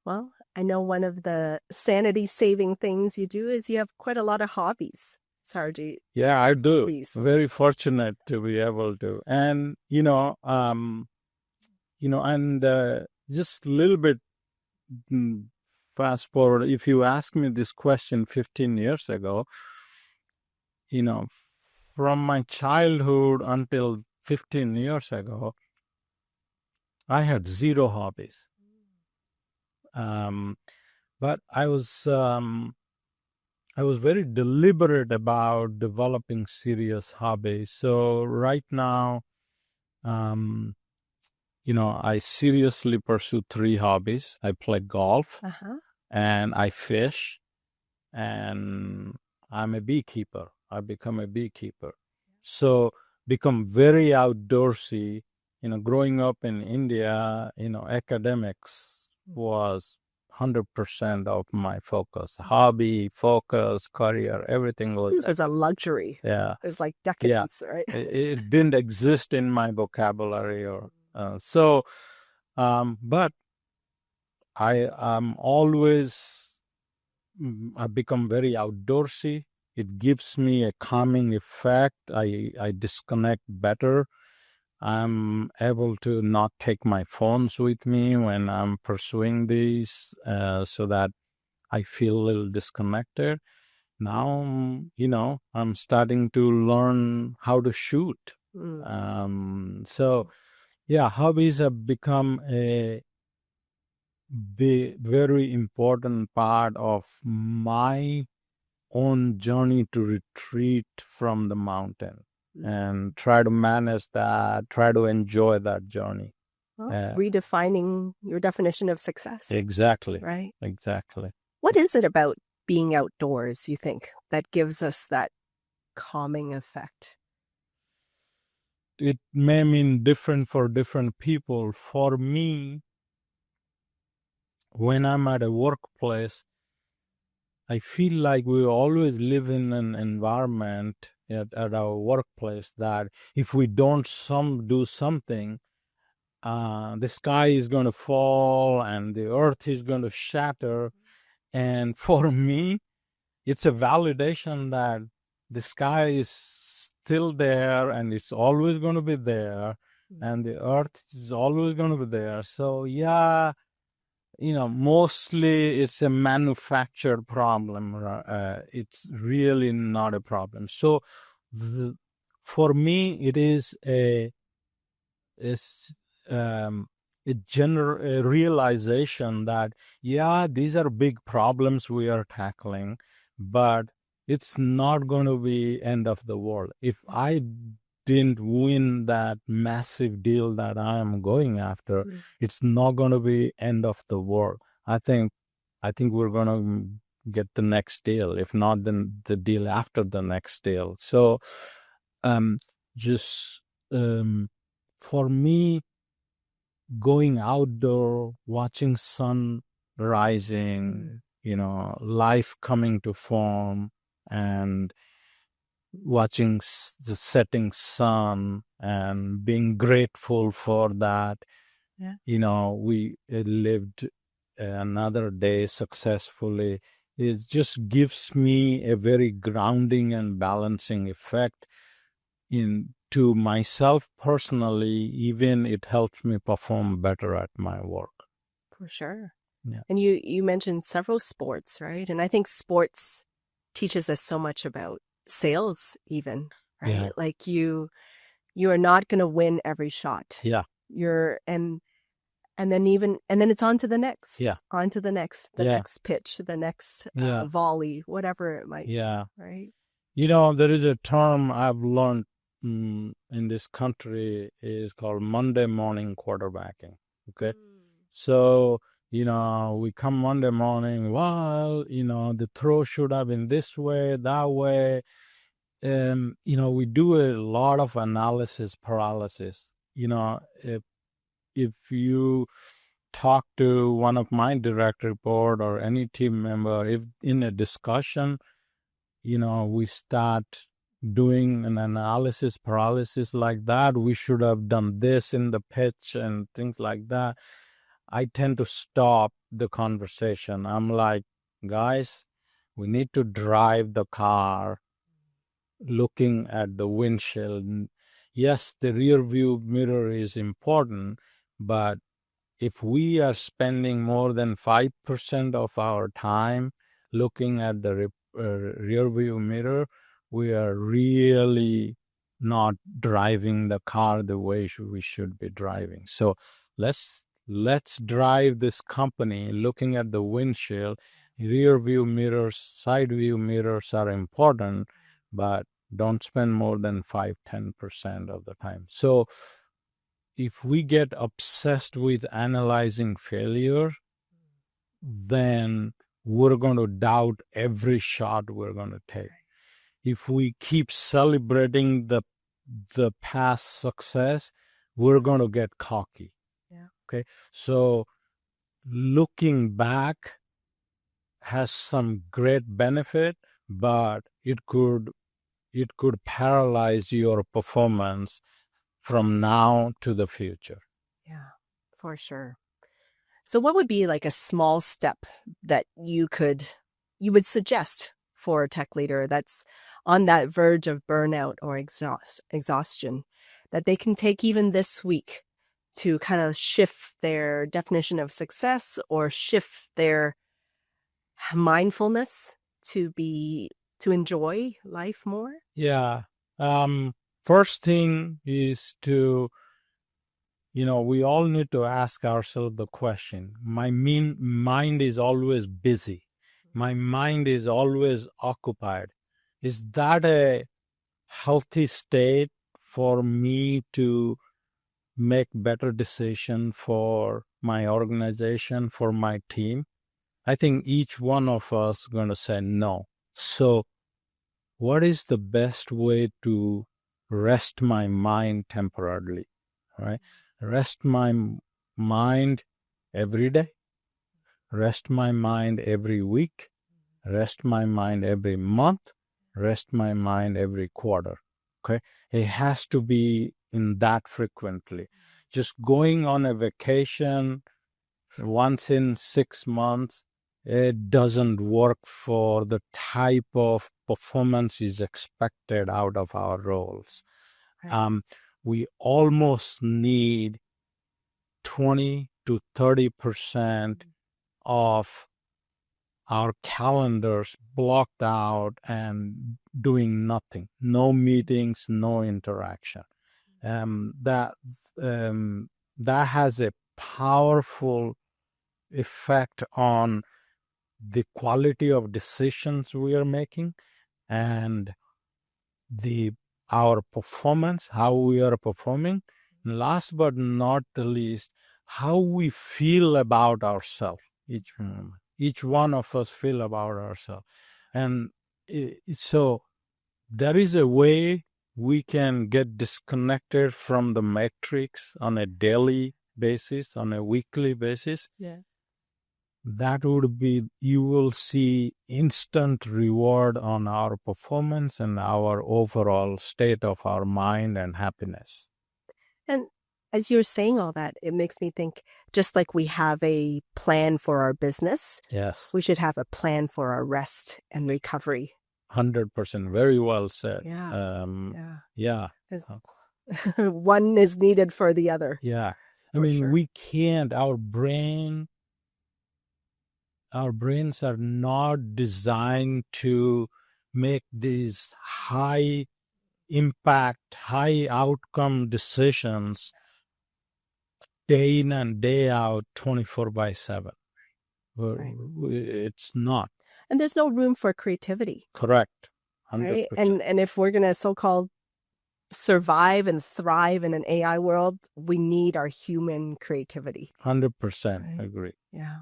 Well, I know one of the sanity-saving things you do is you have quite a lot of hobbies, Sarji. Yeah, I do. Hobbies. Very fortunate to be able to. And, and just a little bit fast forward, if you asked me this question 15 years ago, you know, from my childhood until 15 years ago, I had zero hobbies. But I was very deliberate about developing serious hobbies. So right now, I seriously pursue 3 hobbies. I play golf, and I fish, and I'm a beekeeper. I become a beekeeper. So become very outdoorsy. Growing up in India, academics was 100% of my focus. Hobby, focus, career, everything was. It was a luxury. Yeah. It was like decadence, right? It didn't exist in my vocabulary or but I've become very outdoorsy. It gives me a calming effect. I disconnect better. I'm able to not take my phones with me when I'm pursuing these, so that I feel a little disconnected. Now, I'm starting to learn how to shoot. So, yeah, hobbies have become a very important part of my own journey to retreat from the mountain and try to manage that, try to enjoy that journey. Well, redefining your definition of success. Exactly. Right? Exactly. What is it about being outdoors, you think, that gives us that calming effect? It may mean different for different people. For me, when I'm at a workplace, I feel like we always live in an environment at our workplace that if we don't do something, the sky is going to fall and the earth is going to shatter. And for me, it's a validation that the sky is still there and it's always going to be there, and the earth is always going to be there. So, yeah, mostly it's a manufactured problem. It's really not a problem. So, for me, it is a realization that, yeah, these are big problems we are tackling, but it's not going to be end of the world. If I didn't win that massive deal that I am going after, it's not going to be end of the world. I think we're going to get the next deal, if not then the deal after the next deal. So for me, going outdoor, watching sun rising, life coming to form, and watching the setting sun and being grateful for that. Yeah. We lived another day successfully. It just gives me a very grounding and balancing effect to myself personally. Even it helps me perform better at my work. For sure. Yeah. And you mentioned several sports, right? And I think sports teaches us so much about sales even, right? Yeah. Like you are not going to win every shot. Yeah. And then it's on to the next. Yeah. On to the next, next pitch, the next volley, whatever it might be. Right. There is a term I've learned in this country is called Monday morning quarterbacking. Okay. So, we come Monday morning, the throw should have been this way, that way. We do a lot of analysis paralysis. If you talk to one of my direct report or any team member, if in a discussion, we start doing an analysis paralysis like that, we should have done this in the pitch and things like that. I tend to stop the conversation. I'm like, guys, we need to drive the car looking at the windshield. Yes, the rear view mirror is important, but if we are spending more than 5% of our time looking at the rear view mirror, we are really not driving the car the way we should be driving. So let's drive this company looking at the windshield. Rear view mirrors, side view mirrors are important, but don't spend more than 5-10% of the time. So if we get obsessed with analyzing failure, then we're going to doubt every shot we're going to take. If we keep celebrating the past success, we're going to get cocky. Yeah. Okay. So looking back has some great benefit, but it could paralyze your performance from now to the future. Yeah, for sure. So what would be like a small step that you would suggest for a tech leader that's on that verge of burnout or exhaustion that they can take even this week to kind of shift their definition of success or shift their mindfulness to enjoy life more? Yeah. First thing is to, we all need to ask ourselves the question. My mind is always busy. My mind is always occupied. Is that a healthy state for me to make better decision for my organization, for my team? I think each one of us is going to say no. So what is the best way to rest my mind temporarily, right? Rest my mind every day, rest my mind every week, rest my mind every month, rest my mind every quarter, okay? It has to be in that frequently. Just going on a vacation once in 6 months, it doesn't work for the type of performance is expected out of our roles. Right. We almost need 20 to 30% of our calendars blocked out and doing nothing, no meetings, no interaction. That has a powerful effect on the quality of decisions we are making and our performance, how we are performing. And last but not the least, how we feel about ourselves. Each one of us feel about ourselves. And so there is a way we can get disconnected from the metrics on a daily basis, on a weekly basis. Yeah. That would be, you will see instant reward on our performance and our overall state of our mind and happiness. And as you're saying all that, it makes me think, just like we have a plan for our business, Yes, we should have a plan for our rest and recovery. 100%. Very well said. Yeah. Yeah. One is needed for the other. Yeah. I mean, sure. we can't, our brains are not designed to make these high impact, high outcome decisions day in and day out, 24/7. Right. It's not. And there's no room for creativity. Correct. 100%. Right? And if we're going to so-called survive and thrive in an AI world, we need our human creativity. 100% Right. agree. Yeah.